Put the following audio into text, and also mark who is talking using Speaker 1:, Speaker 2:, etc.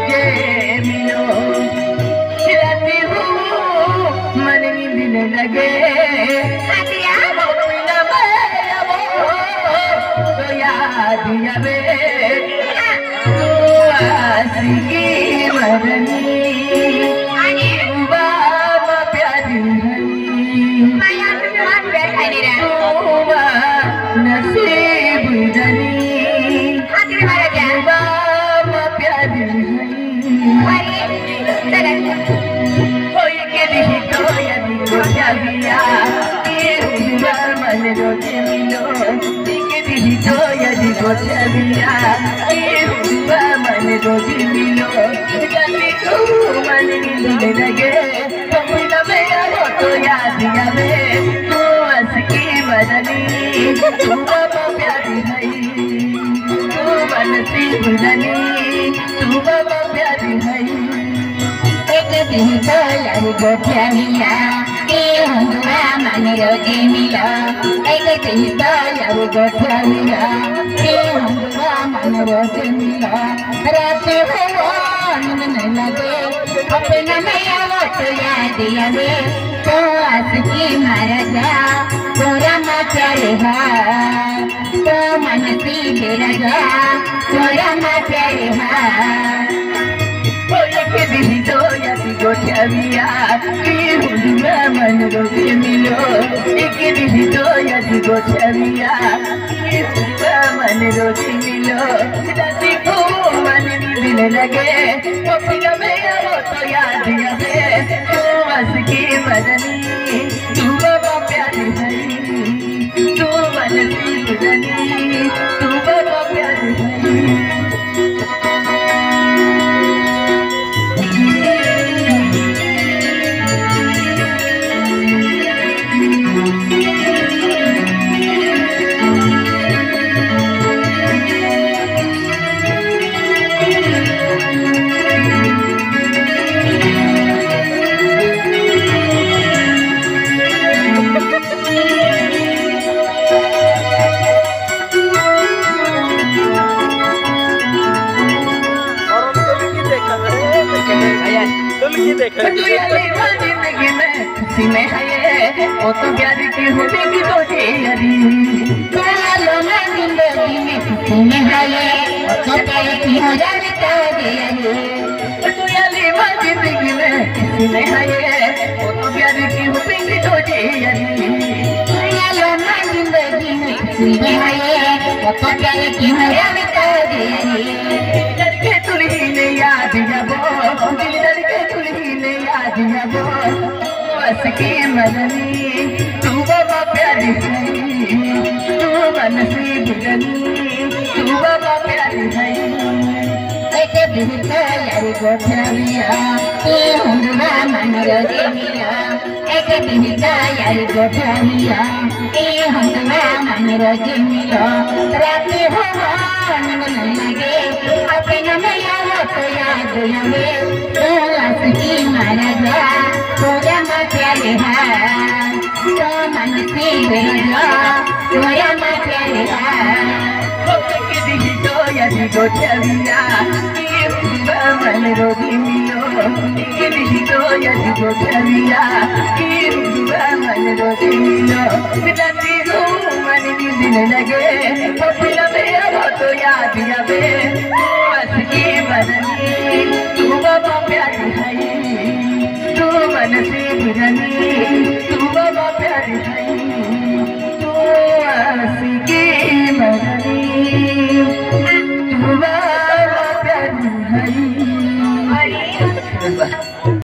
Speaker 1: रोजे मिलो खिलाती हूँ मन नींदने लगे तो याद आवे तू आशिकी मरनी बाबा प्यारी नसीब जनी बाबा प्यारी के दी तो यदि रोजा मन रोजे मिलो के दी तो यदि रोजा मन रोजे मिलो गली को मन नींदने लगे तो याद आवे तू आशिकी मरनी तू बाबा प्यारी है तू नसीब जनी तू बाबा प्यारी है एक दिन तो यार गोठिया के हंगुआ मन रोजे मिला एक दिन तो यार गोठिया के हंगुआ मन रोजे मिला रात हो नींद न लगे अपना नया वो तो याद आवे तो आशिकी मर जा तोरा ना प्यारे है तो मन सी बेरा जा तोरा ना प्यारे है के दी तो यदि गोठिया की हुआ मन रोजे मिलो एक दी तो यदि गोठिया की हुआ मन रोजे मिलो राती को मन नींदने लगे तो फिर मैं वो तो याद आवे तू आशिकी मरनी तू बाबा प्यारी है तू नसीब जनी तू बाबा प्यारी है जिंदगी में खुशी में है वो तो प्यार की होगी तो तेरी जिंदगी में खुशी में है वो तो प्यार की हो जाती जिंदगी में खुशी में है वो तो प्यार की होगी तो तेरी जिंदगी में खुशी में है वो तो प्यार की हो जाती तुलही ने याद जबो दिल के तुलही ने याद जबो आशिकी मरनी तू बाबा प्यारी है तू नसीब जनी तू बाबा प्यारी है एक दिन तो यार गोठिया के हुआ मन रोजे मिला एक दिन तो यार गोठिया के हुआ मन रोजे मिला रात हो नींद न लगे अपना नया वो तो याद आवे तो आशिकी मर जा तोरा ना प्यारे है तो मन से बेरा तोरा ना प्यारे है के दी तो यदि गोठिया के मन रोजे मिलो के दी तो यदि गोठिया के मन रोजे मिलो राती को मन नींदने लगे तो फिर मैं वो तो याद आवे आशिकी मरनी